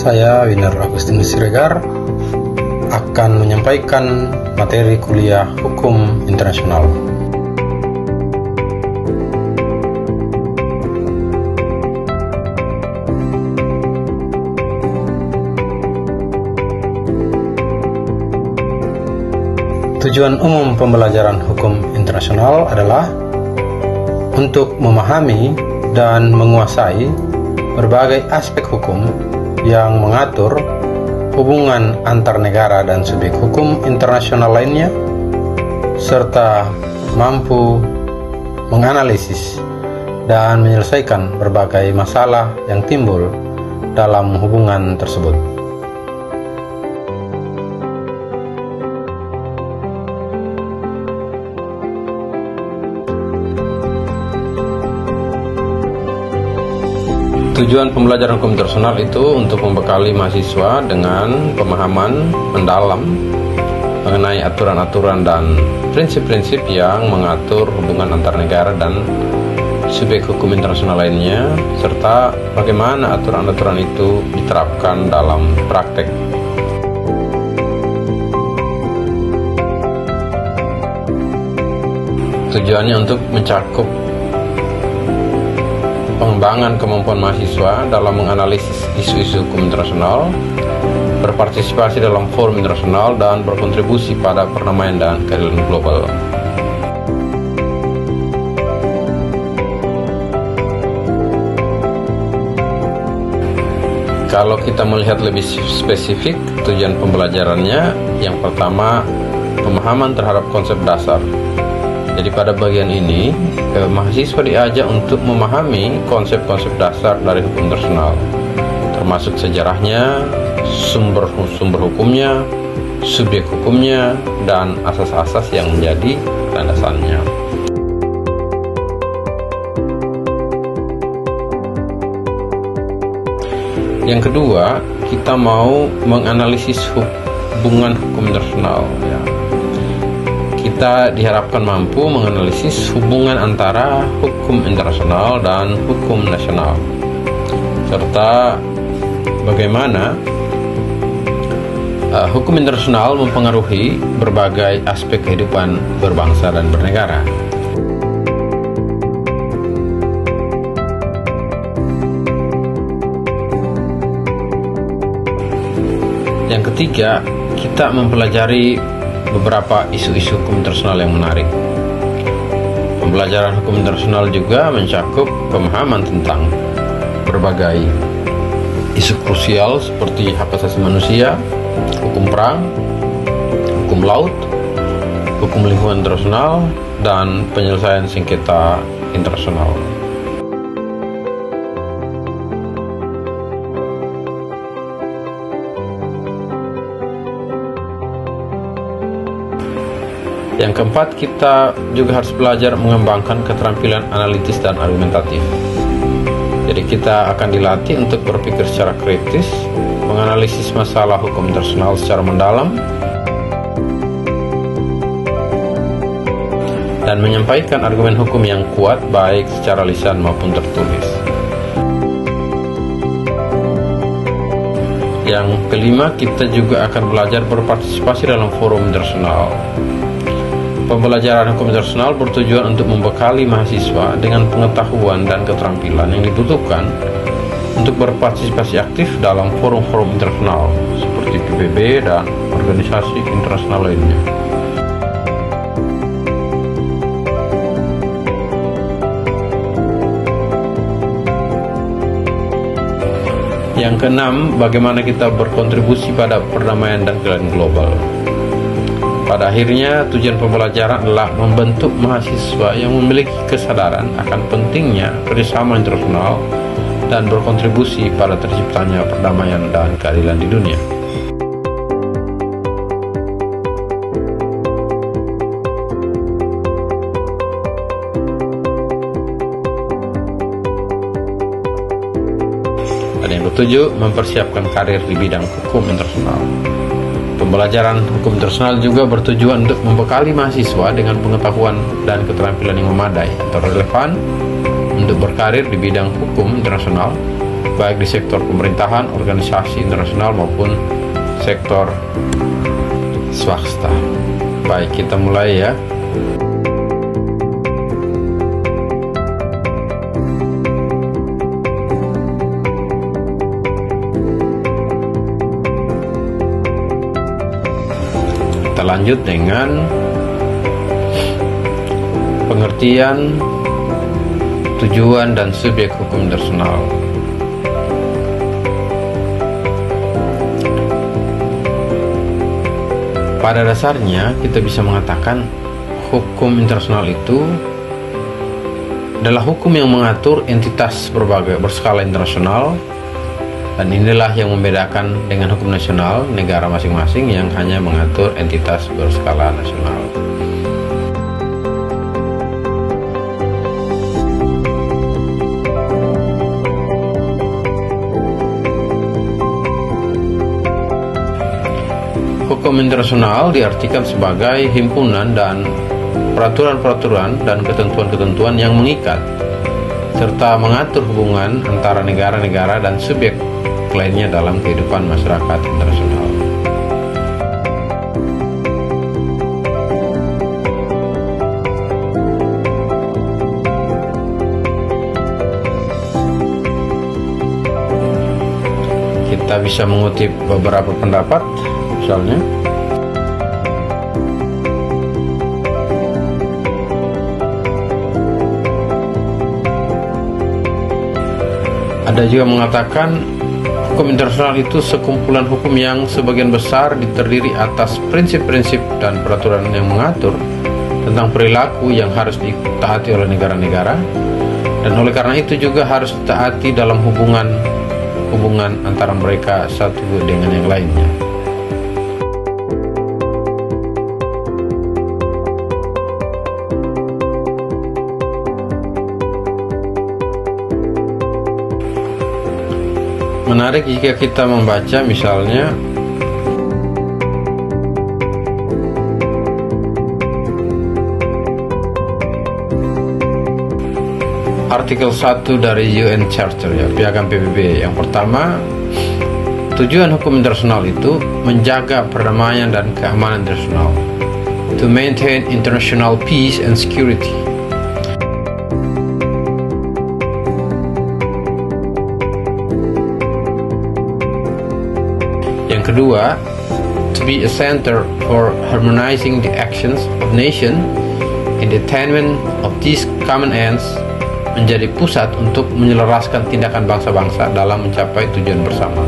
Saya Winner Agustinus Siregar akan menyampaikan materi kuliah Hukum Internasional. Tujuan umum pembelajaran hukum internasional adalah untuk memahami dan menguasai berbagai aspek hukum yang mengatur hubungan antar negara dan subjek hukum internasional lainnya, serta mampu menganalisis dan menyelesaikan berbagai masalah yang timbul dalam hubungan tersebut. Tujuan pembelajaran hukum internasional itu untuk membekali mahasiswa dengan pemahaman mendalam mengenai aturan-aturan dan prinsip-prinsip yang mengatur hubungan antar negara dan subjek hukum internasional lainnya, serta bagaimana aturan-aturan itu diterapkan dalam praktek. Tujuannya untuk mencakup pengembangan kemampuan mahasiswa dalam menganalisis isu-isu hukum internasional, berpartisipasi dalam forum internasional, dan berkontribusi pada perdamaian dan keadilan global. Kalau kita melihat lebih spesifik tujuan pembelajarannya, yang pertama, pemahaman terhadap konsep dasar. Jadi pada bagian ini, mahasiswa diajak untuk memahami konsep-konsep dasar dari hukum internasional, termasuk sejarahnya, sumber hukumnya, subjek hukumnya, dan asas-asas yang menjadi landasannya. Yang kedua, kita mau menganalisis hubungan hukum internasional. Kita diharapkan mampu menganalisis hubungan antara hukum internasional dan hukum nasional, serta bagaimana hukum internasional mempengaruhi berbagai aspek kehidupan berbangsa dan bernegara. Yang ketiga, kita mempelajari beberapa isu-isu hukum internasional yang menarik. Pembelajaran hukum internasional juga mencakup pemahaman tentang berbagai isu krusial seperti hak asasi manusia, hukum perang, hukum laut, hukum lingkungan internasional, dan penyelesaian sengketa internasional. Yang keempat, kita juga harus belajar mengembangkan keterampilan analitis dan argumentatif. Jadi kita akan dilatih untuk berpikir secara kritis, menganalisis masalah hukum internasional secara mendalam, dan menyampaikan argumen hukum yang kuat baik secara lisan maupun tertulis. Yang kelima, kita juga akan belajar berpartisipasi dalam forum internasional. Pembelajaran hukum internasional bertujuan untuk membekali mahasiswa dengan pengetahuan dan keterampilan yang dibutuhkan untuk berpartisipasi aktif dalam forum-forum internasional seperti PBB dan organisasi internasional lainnya. Yang keenam, bagaimana kita berkontribusi pada perdamaian dan keadilan global. Pada akhirnya, tujuan pembelajaran adalah membentuk mahasiswa yang memiliki kesadaran akan pentingnya kerjasama internasional dan berkontribusi pada terciptanya perdamaian dan keadilan di dunia. Dan yang ketujuh, mempersiapkan karir di bidang hukum internasional. Pembelajaran hukum internasional juga bertujuan untuk membekali mahasiswa dengan pengetahuan dan keterampilan yang memadai atau relevan untuk berkarir di bidang hukum internasional baik di sektor pemerintahan, organisasi internasional maupun sektor swasta. Baik, kita mulai ya. Kita lanjut dengan pengertian, tujuan, dan subjek hukum internasional. Pada dasarnya kita bisa mengatakan hukum internasional itu adalah hukum yang mengatur entitas berskala internasional, dan inilah yang membedakan dengan hukum nasional negara masing-masing yang hanya mengatur entitas berskala nasional. Hukum internasional diartikan sebagai himpunan dan peraturan-peraturan dan ketentuan-ketentuan yang mengikat serta mengatur hubungan antara negara-negara dan subjek lainnya dalam kehidupan masyarakat internasional. Kita bisa mengutip beberapa pendapat, misalnya ada juga mengatakan hukum internasional itu sekumpulan hukum yang sebagian besar terdiri atas prinsip-prinsip dan peraturan yang mengatur tentang perilaku yang harus ditaati oleh negara-negara, dan oleh karena itu juga harus ditaati dalam hubungan antara mereka satu dengan yang lainnya. Menarik jika kita membaca misalnya artikel 1 dari UN Charter ya, Piagam PBB. Yang pertama, tujuan hukum internasional itu menjaga perdamaian dan keamanan internasional, to maintain international peace and security. Yang kedua, to be a center for harmonizing the actions of nations in the attainment of these common ends, menjadi pusat untuk menyelaraskan tindakan bangsa-bangsa dalam mencapai tujuan bersama.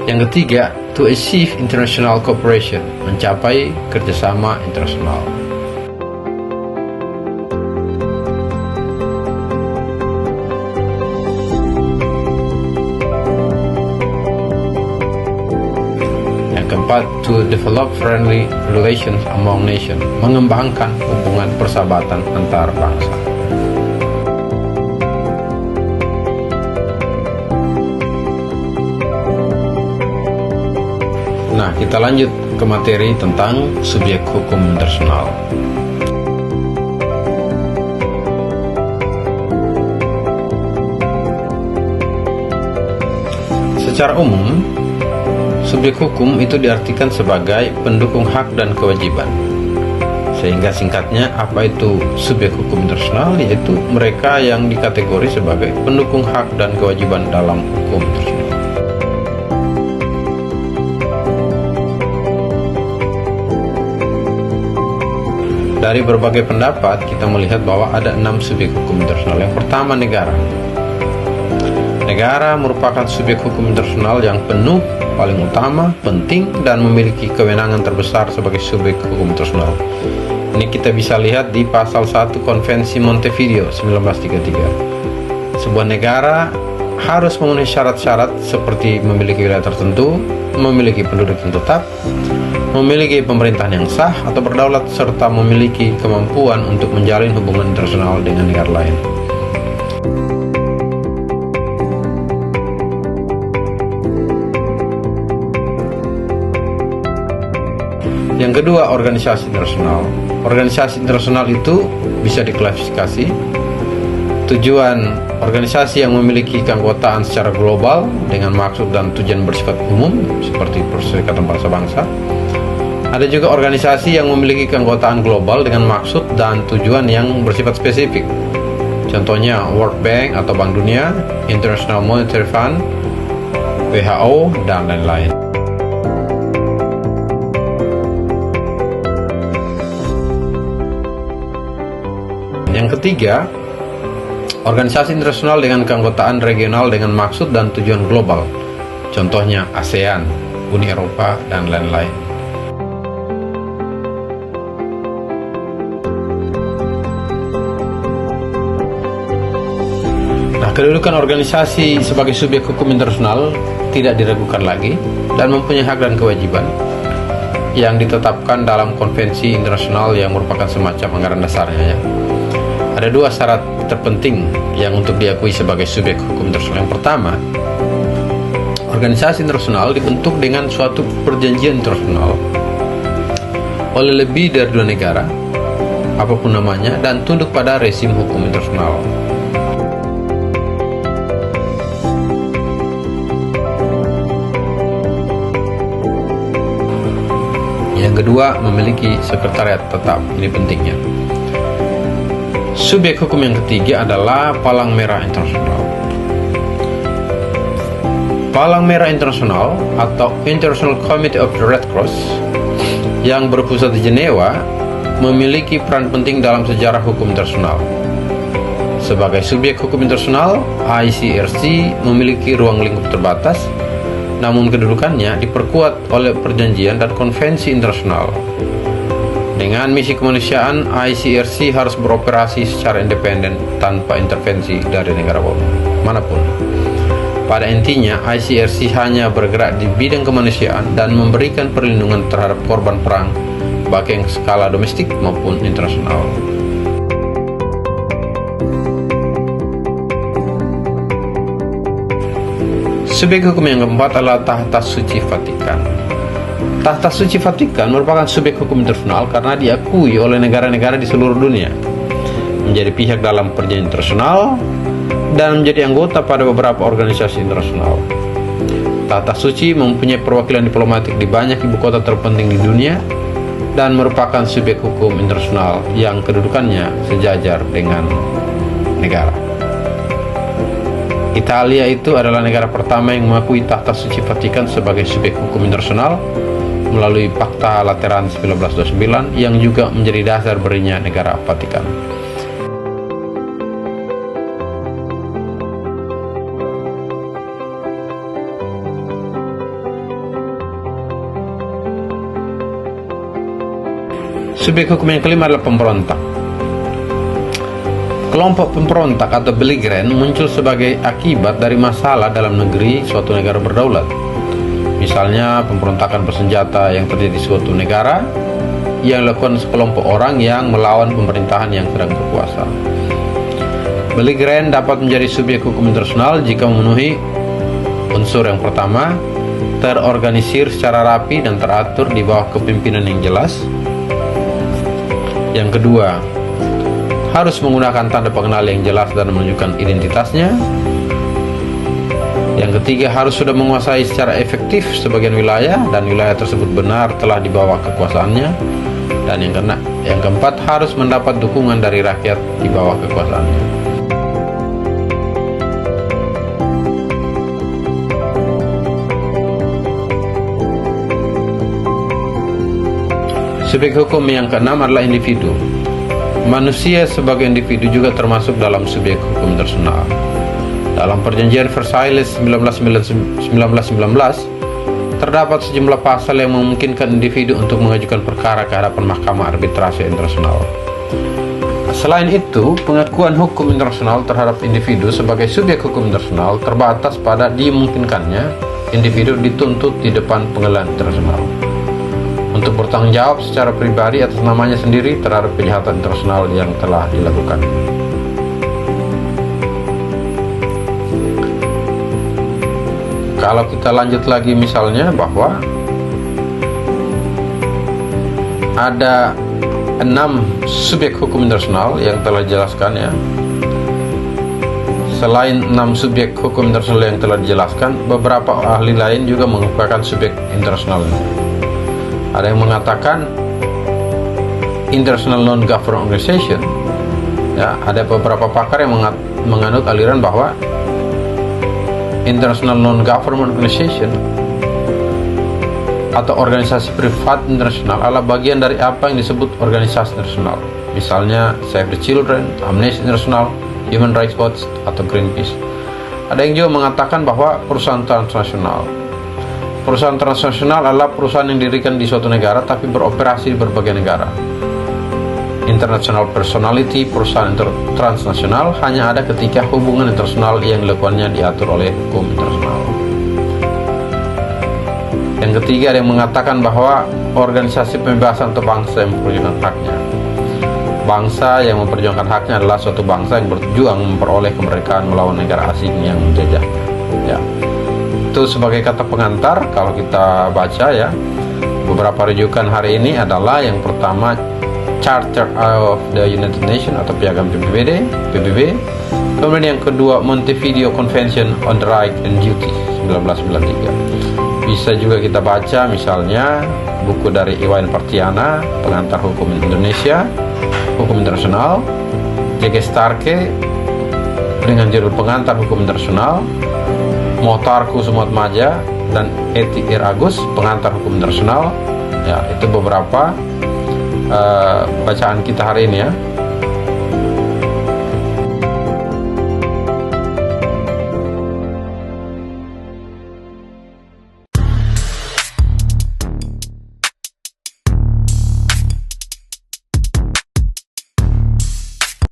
Yang ketiga, to achieve international cooperation, mencapai kerjasama internasional. Yang keempat, to develop friendly relations among nations, mengembangkan hubungan persahabatan antar bangsa. Nah, kita lanjut ke materi tentang subjek hukum internasional. Secara umum, subjek hukum itu diartikan sebagai pendukung hak dan kewajiban. Sehingga singkatnya, apa itu subjek hukum internasional? Yaitu mereka yang dikategori sebagai pendukung hak dan kewajiban dalam hukum internasional. Dari berbagai pendapat, kita melihat bahwa ada 6 subjek hukum internasional. Yang pertama, negara. Negara merupakan subjek hukum internasional yang penuh, paling utama, penting, dan memiliki kewenangan terbesar sebagai subjek hukum internasional. Ini kita bisa lihat di pasal 1 Konvensi Montevideo 1933. Sebuah negara harus memenuhi syarat-syarat seperti memiliki wilayah tertentu, memiliki penduduk yang tetap, memiliki pemerintahan yang sah atau berdaulat, serta memiliki kemampuan untuk menjalin hubungan internasional dengan negara lain. Yang kedua, organisasi internasional. Organisasi internasional itu bisa diklasifikasi tujuan organisasi yang memiliki keanggotaan secara global dengan maksud dan tujuan bersifat umum seperti Perserikatan Bangsa-Bangsa. Ada juga organisasi yang memiliki keanggotaan global dengan maksud dan tujuan yang bersifat spesifik. Contohnya World Bank atau Bank Dunia, International Monetary Fund, WHO, dan lain-lain. Yang ketiga, organisasi internasional dengan keanggotaan regional dengan maksud dan tujuan global. Contohnya ASEAN, Uni Eropa, dan lain-lain. Nah, kedudukan organisasi sebagai subjek hukum internasional tidak diragukan lagi dan mempunyai hak dan kewajiban yang ditetapkan dalam konvensi internasional yang merupakan semacam anggaran dasarnya, ya. Ada dua syarat terpenting yang untuk diakui sebagai subjek hukum internasional. Yang pertama, organisasi internasional dibentuk dengan suatu perjanjian internasional oleh lebih dari dua negara, apapun namanya, dan tunduk pada rezim hukum internasional. Yang kedua, memiliki sekretariat tetap. Ini pentingnya. Subjek hukum yang ketiga adalah Palang Merah Internasional. Palang Merah Internasional atau International Committee of the Red Cross yang berpusat di Jenewa memiliki peran penting dalam sejarah hukum internasional. Sebagai subjek hukum internasional, ICRC memiliki ruang lingkup terbatas, namun kedudukannya diperkuat oleh perjanjian dan konvensi internasional. Dengan misi kemanusiaan, ICRC harus beroperasi secara independen tanpa intervensi dari negara manapun. Pada intinya, ICRC hanya bergerak di bidang kemanusiaan dan memberikan perlindungan terhadap korban perang, baik yang skala domestik maupun internasional. Subjek hukum yang keempat adalah Tahta Suci Vatikan. Tahta Suci Vatikan merupakan subjek hukum internasional karena diakui oleh negara-negara di seluruh dunia, menjadi pihak dalam perjanjian internasional, dan menjadi anggota pada beberapa organisasi internasional. Tahta Suci mempunyai perwakilan diplomatik di banyak ibu kota terpenting di dunia dan merupakan subjek hukum internasional yang kedudukannya sejajar dengan negara. Italia itu adalah negara pertama yang mengakui Tahta Suci Vatikan sebagai subjek hukum internasional melalui Fakta Lateran 1929 yang juga menjadi dasar berdirinya negara Vatikan. Subjek hukum yang kelima adalah pemberontak. Kelompok pemberontak atau belligerent muncul sebagai akibat dari masalah dalam negeri suatu negara berdaulat. Misalnya pemberontakan bersenjata yang terjadi di suatu negara yang dilakukan sekelompok orang yang melawan pemerintahan yang sedang berkuasa. Belligerent dapat menjadi subjek hukum internasional jika memenuhi unsur yang pertama, terorganisir secara rapi dan teratur di bawah kepemimpinan yang jelas. Yang kedua, harus menggunakan tanda pengenal yang jelas dan menunjukkan identitasnya. Yang ketiga, harus sudah menguasai secara efektif sebagian wilayah dan wilayah tersebut benar telah dibawa kekuasaannya. Dan yang keempat, harus mendapat dukungan dari rakyat di bawah kekuasaannya. Subjek hukum yang keenam adalah individu. Manusia sebagai individu juga termasuk dalam subjek hukum internasional. Dalam perjanjian Versailles 1919, terdapat sejumlah pasal yang memungkinkan individu untuk mengajukan perkara ke hadapan Mahkamah Arbitrase Internasional. Selain itu, pengakuan hukum internasional terhadap individu sebagai subjek hukum internasional terbatas pada dimungkinkannya individu dituntut di depan pengadilan internasional untuk bertanggung jawab secara pribadi atas namanya sendiri terhadap kejahatan internasional yang telah dilakukan. Kalau kita lanjut lagi misalnya bahwa ada 6 subjek hukum internasional yang telah dijelaskan ya. Selain 6 subjek hukum internasional yang telah dijelaskan, beberapa ahli lain juga mengupayakan subjek internasional ini. Ada yang mengatakan international non-government organization, ya, ada beberapa pakar yang menganut aliran bahwa international non-government organization atau organisasi privat internasional adalah bagian dari apa yang disebut organisasi internasional. Misalnya Save the Children, Amnesty International, Human Rights Watch, atau Greenpeace. Ada yang juga mengatakan bahwa perusahaan transnasional. Perusahaan transnasional adalah perusahaan yang didirikan di suatu negara tapi beroperasi di berbagai negara. International personality, perusahaan transnasional hanya ada ketika hubungan internasional yang dilakukannya diatur oleh hukum internasional. Yang ketiga, ada yang mengatakan bahwa organisasi pembebasan untuk bangsa yang memperjuangkan haknya. Bangsa yang memperjuangkan haknya adalah suatu bangsa yang berjuang memperoleh kemerdekaan melawan negara asing yang menjajahnya. Ya. Itu sebagai kata pengantar. Kalau kita baca ya, beberapa rujukan hari ini adalah yang pertama Charter of the United Nations atau Piagam PBB. Kemudian yang kedua Montevideo Convention on the Right and Duty 1993. Bisa juga kita baca misalnya buku dari Iwayan Partiana, Pengantar Hukum Indonesia, Hukum Internasional, J.K. Starke dengan judul Pengantar Hukum Internasional, Motarku Sumatmaja, dan Eti Ir Agus, Pengantar Hukum Internasional. Ya, itu beberapa bacaan kita hari ini ya.